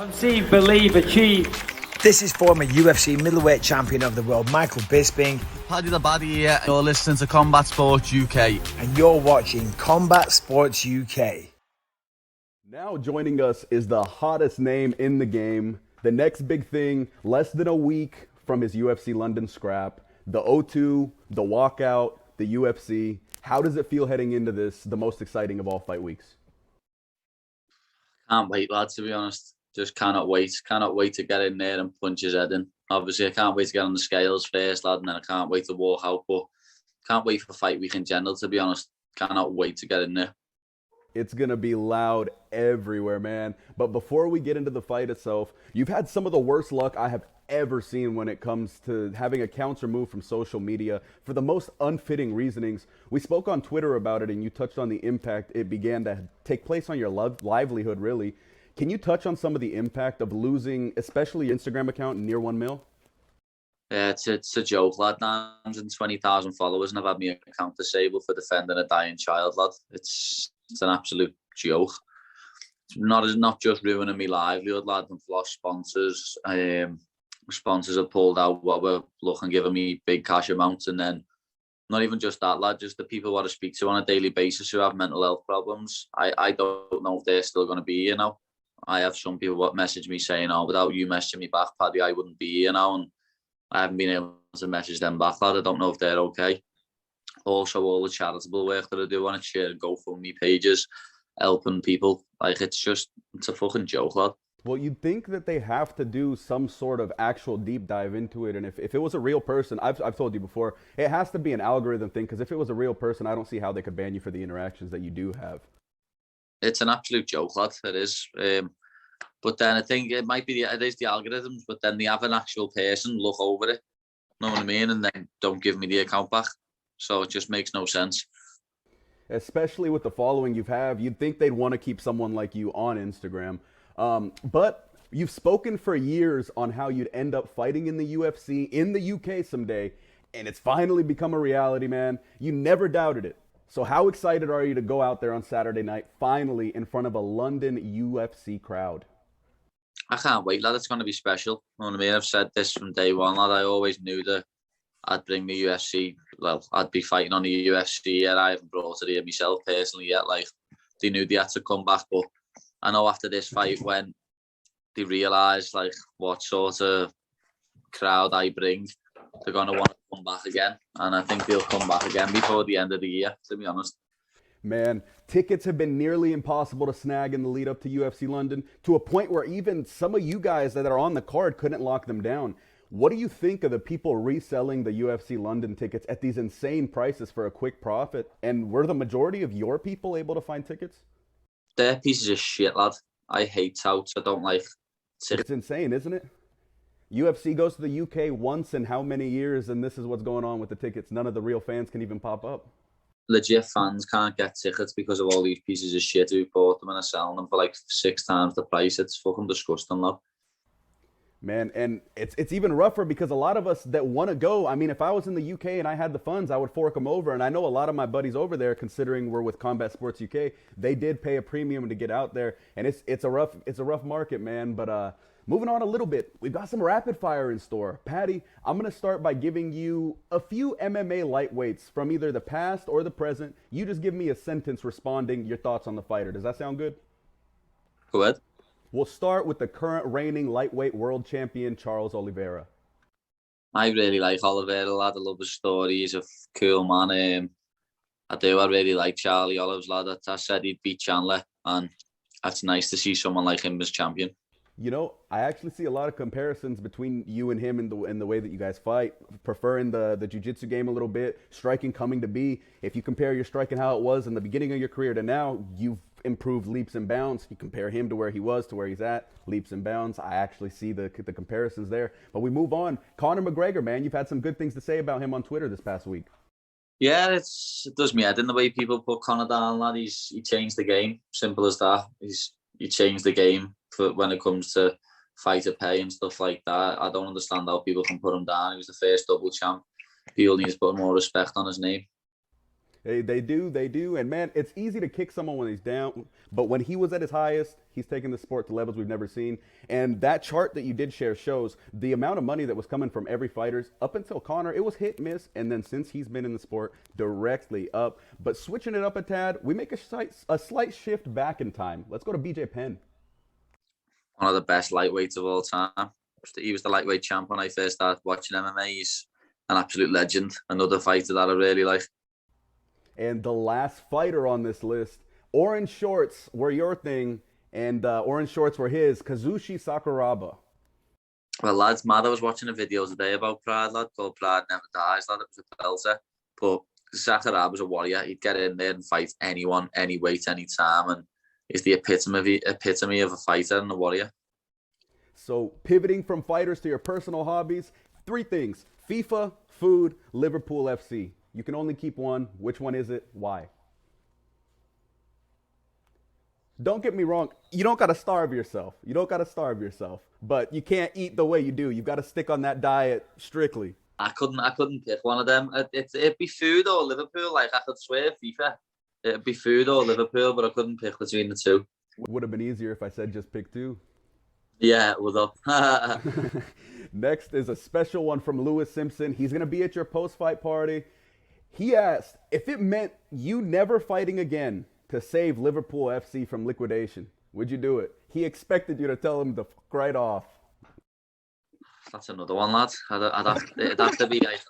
Conceive, believe, achieve. This is former UFC middleweight champion of the world, Michael Bisping. Paddy The Baddy here. You're listening to Combat Sports UK. And you're watching Combat Sports UK. Now joining us is the hottest name in the game. The next big thing, less than a week from his UFC London scrap. The O2, the walkout, the UFC. How does it feel heading into this, the most exciting of all fight weeks? Can't wait, lad, to be honest. Just cannot wait. Cannot wait to get in there and punch his head in. Obviously, I can't wait to get on the scales first, lad, and then I can't wait to walk out. But can't wait for fight week in general, to be honest. Cannot wait to get in there. It's going to be loud everywhere, man. But before we get into the fight itself, you've had some of the worst luck I have ever seen when it comes to having accounts removed from social media for the most unfitting reasonings. We spoke on Twitter about it, and you touched on the impact it began to take place on your livelihood, really. Can you touch on some of the impact of losing, especially your Instagram account, near 1 mil? Yeah, it's a joke, lad. 920,000 followers, and I've had my account disabled for defending a dying child, lad. It's an absolute joke. It's not just ruining my livelihood, lad. I've lost sponsors. Sponsors have pulled out what were looking, giving me big cash amounts, and then not even just that, lad. Just the people I speak to on a daily basis who have mental health problems. I don't know if they're still going to be here now. I have some people what message me saying, "Oh, without you messaging me back, Paddy, I wouldn't be here now." And I haven't been able to message them back, lad. I don't know if they're okay. Also, all the charitable work that I do on it, share GoFundMe pages, helping people. Like, it's a fucking joke, lad. Well, you'd think that they have to do some sort of actual deep dive into it. And if it was a real person, I've told you before, it has to be an algorithm thing. Because if it was a real person, I don't see how they could ban you for the interactions that you do have. It's an absolute joke, lad. It is. But then I think it is the algorithms, but then they have an actual person look over it. Know what I mean? And then don't give me the account back. So it just makes no sense. Especially with the following you have, you'd think they'd want to keep someone like you on Instagram. But you've spoken for years on how you'd end up fighting in the UFC in the UK someday, and it's finally become a reality, man. You never doubted it. So how excited are you to go out there on Saturday night, finally, in front of a London UFC crowd? I can't wait, lad. It's going to be special. You know what I mean? I've said this from day one, lad. I always knew that I'd bring the UFC. Well, I'd be fighting on the UFC yet. I haven't brought it here myself personally yet. Like, they knew they had to come back. But I know after this fight, when they realise, like, what sort of crowd I bring, they're going to want to come back again. And I think they'll come back again before the end of the year, to be honest. Man, tickets have been nearly impossible to snag in the lead up to UFC London, to a point where even some of you guys that are on the card couldn't lock them down. What do you think of the people reselling the UFC London tickets at these insane prices for a quick profit? And were the majority of your people able to find tickets? They're pieces of shit, lad. I hate touts. I don't like tickets. It's insane, isn't it? UFC goes to the UK once in how many years, and this is what's going on with the tickets. None of the real fans can even pop up. Legit fans can't get tickets because of all these pieces of shit who bought them and are selling them for like 6 times the price. It's fucking disgusting, lad. Man, and it's even rougher because a lot of us that want to go, I mean, if I was in the UK and I had the funds, I would fork them over. And I know a lot of my buddies over there, considering we're with Combat Sports UK, they did pay a premium to get out there. And it's a rough market, man. But moving on a little bit, we've got some rapid fire in store. Paddy, I'm going to start by giving you a few MMA lightweights from either the past or the present. You just give me a sentence responding your thoughts on the fighter. Does that sound good? Go ahead. We'll start with the current reigning lightweight world champion, Charles Oliveira. I really like Oliveira, lad. I love his story. He's a cool man. I really like Charlie Olives, lad. I said he'd beat Chandler, and that's nice to see someone like him as champion. You know, I actually see a lot of comparisons between you and him in the way that you guys fight, preferring the jiu-jitsu game a little bit, striking coming to be. If you compare your striking how it was in the beginning of your career to now, you've improved leaps and bounds. You compare him to where he was to where he's at, leaps and bounds. I actually see the comparisons there. But we move on. Conor McGregor, man, you've had some good things to say about him on Twitter this past week. Yeah, it does me head in the way people put Conor down, lad. He changed the game. Simple as that. He changed the game for when it comes to fighter pay and stuff like that. I don't understand how people can put him down. He was the first double champ. People need to put more respect on his name. They do. And man, it's easy to kick someone when he's down, but when he was at his highest, he's taken the sport to levels we've never seen. And that chart that you did share shows the amount of money that was coming from every fighter's up until Conor. It was hit miss, and then since he's been in the sport, directly up. But switching it up a tad, we make a slight shift back in time. Let's go to BJ Penn. One of the best lightweights of all time. He was the lightweight champ when I first started watching MMA. He's an absolute legend. Another fighter that I really like. And the last fighter on this list, orange shorts were your thing, and orange shorts were his, Kazushi Sakuraba. Well, lads, mad. I was watching a video today about Pride, lad, called Pride Never Dies, lad. It was a belter. But Sakuraba was a warrior. He'd get in there and fight anyone, any weight, any time, and he's the epitome of a fighter and a warrior. So pivoting from fighters to your personal hobbies, 3 things: FIFA, food, Liverpool FC. You can only keep one. Which one is it? Why? Don't get me wrong. You don't got to starve yourself. But you can't eat the way you do. You've got to stick on that diet strictly. I couldn't pick one of them. It'd be food or Liverpool. Like, I could swear FIFA. It'd be food or Liverpool, but I couldn't pick between the two. Would have been easier if I said just pick 2. Yeah, it would have. Next is a special one from Lewis Simpson. He's going to be at your post-fight party. He asked if it meant you never fighting again to save Liverpool FC from liquidation, would you do it? He expected you to tell him to fuck right off. That's another one, lad. It'd have to be like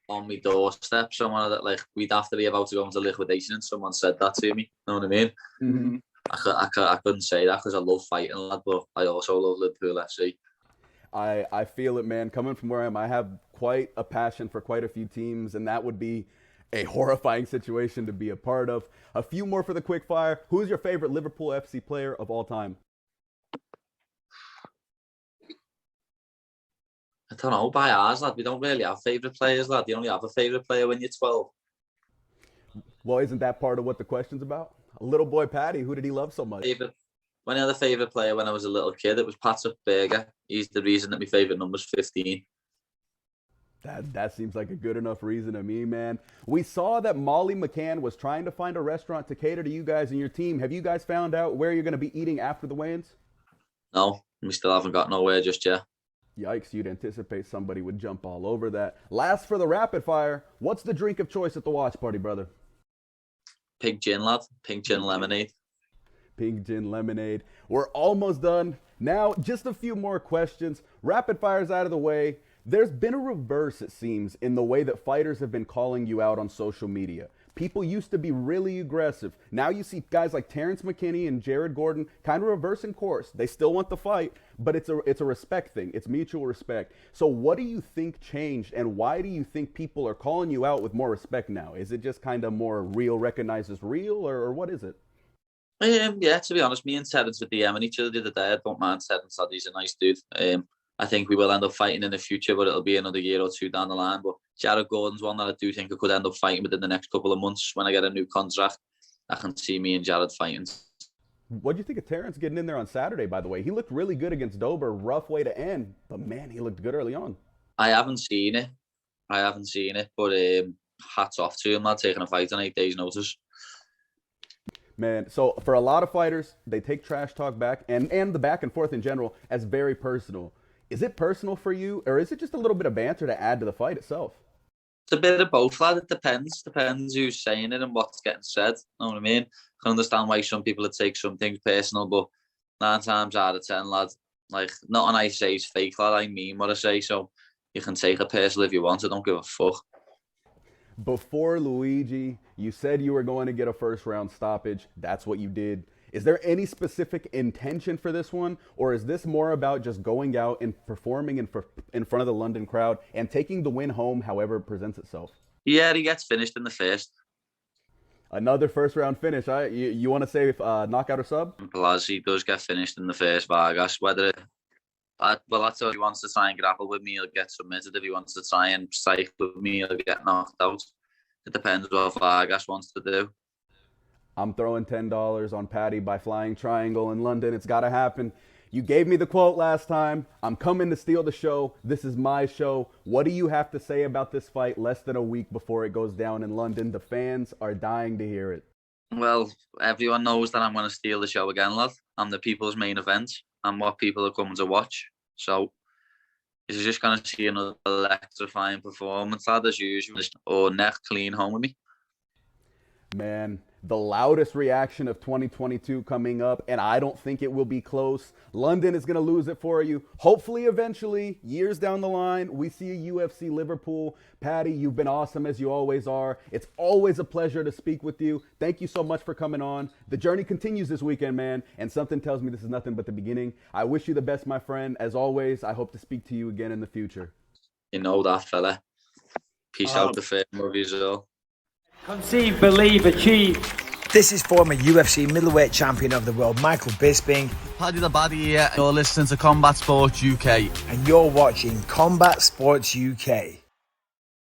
on my doorstep. Someone that, like, we'd have to be about to go into liquidation, and someone said that to me. You know what I mean? Mm-hmm. I couldn't say that because I love fighting, lad, but I also love Liverpool FC. I feel it, man. Coming from where I am, I have quite a passion for quite a few teams, and that would be a horrifying situation to be a part of. A few more for the quick fire. Who's your favorite Liverpool FC player of all time? I don't know, by ours, lad. We don't really have favourite players, lad. You only have a favourite player when you're 12. Well, isn't that part of what the question's about? Little boy Paddy, who did he love so much? When I had a favourite player when I was a little kid, it was Patrick Berger. He's the reason that my favourite number's 15. That seems like a good enough reason to me, man. We saw that Molly McCann was trying to find a restaurant to cater to you guys and your team. Have you guys found out where you're going to be eating after the weigh-ins? No, we still haven't got nowhere just yet. Yikes, you'd anticipate somebody would jump all over that. Last for the rapid fire, what's the drink of choice at the watch party, brother? Pink gin, lad. Pink gin lemonade. Pink gin lemonade. We're almost done. Now, just a few more questions. Rapid fire's out of the way. There's been a reverse, it seems, in the way that fighters have been calling you out on social media. People used to be really aggressive. Now you see guys like Terrence McKinney and Jared Gordon kind of reversing course. They still want the fight, but it's a respect thing. It's mutual respect. So what do you think changed, and why do you think people are calling you out with more respect now? Is it just kind of more real recognizes real, or what is it? Yeah, to be honest, me and Terrence were DMing each other the other day. I don't mind Terrence, lad. He's a nice dude. I think we will end up fighting in the future, but it'll be another year or 2 down the line. But Jared Gordon's one that I do think I could end up fighting within the next couple of months. When I get a new contract, I can see me and Jared fighting. What do you think of Terrence getting in there on Saturday, by the way? He looked really good against Dober. Rough way to end, but man, he looked good early on. I haven't seen it, but hats off to him, lad, taking a fight on 8 days' notice. Man, so for a lot of fighters, they take trash talk back and the back and forth in general as very personal. Is it personal for you, or is it just a little bit of banter to add to the fight itself? It's a bit of both, lad. It depends. Depends who's saying it and what's getting said. You know what I mean? I can understand why some people would take some things personal, but 9 times out of 10, lad, like, nothing I say is fake, lad. I mean what I say, so you can take it personal if you want. I don't give a fuck. Before Luigi, you said you were going to get a first-round stoppage. That's what you did. Is there any specific intention for this one, or is this more about just going out and performing in front of the London crowd and taking the win home however it presents itself? Yeah, he gets finished in the first. Another first-round finish. You want to say knockout or sub? He does get finished in the first, Vargas. Well, that's if he wants to try and grapple with me, he'll get submitted. If he wants to try and strike with me, he'll get knocked out. It depends what Vargas wants to do. I'm throwing $10 on Paddy by flying triangle in London. It's got to happen. You gave me the quote last time. I'm coming to steal the show. This is my show. What do you have to say about this fight less than a week before it goes down in London? The fans are dying to hear it. Well, everyone knows that I'm going to steal the show again, lad. I'm the people's main event. I'm what people are coming to watch. So, you're just going to see another electrifying performance, lad, as usual. Or neck clean home with me. Man, the loudest reaction of 2022 coming up, and I don't think it will be close. London is going to lose it for you. Hopefully, eventually, years down the line, we see a UFC Liverpool. Paddy, you've been awesome as you always are. It's always a pleasure to speak with you. Thank you so much for coming on. The journey continues this weekend, man, and something tells me this is nothing but the beginning. I wish you the best, my friend. As always, I hope to speak to you again in the future. You know that, fella. Peace out the fame of you all. Conceive, believe, achieve. This is former UFC middleweight champion of the world, Michael Bisping, Paddy The Baddy here. You're listening to Combat Sports UK. and you're watching Combat Sports UK.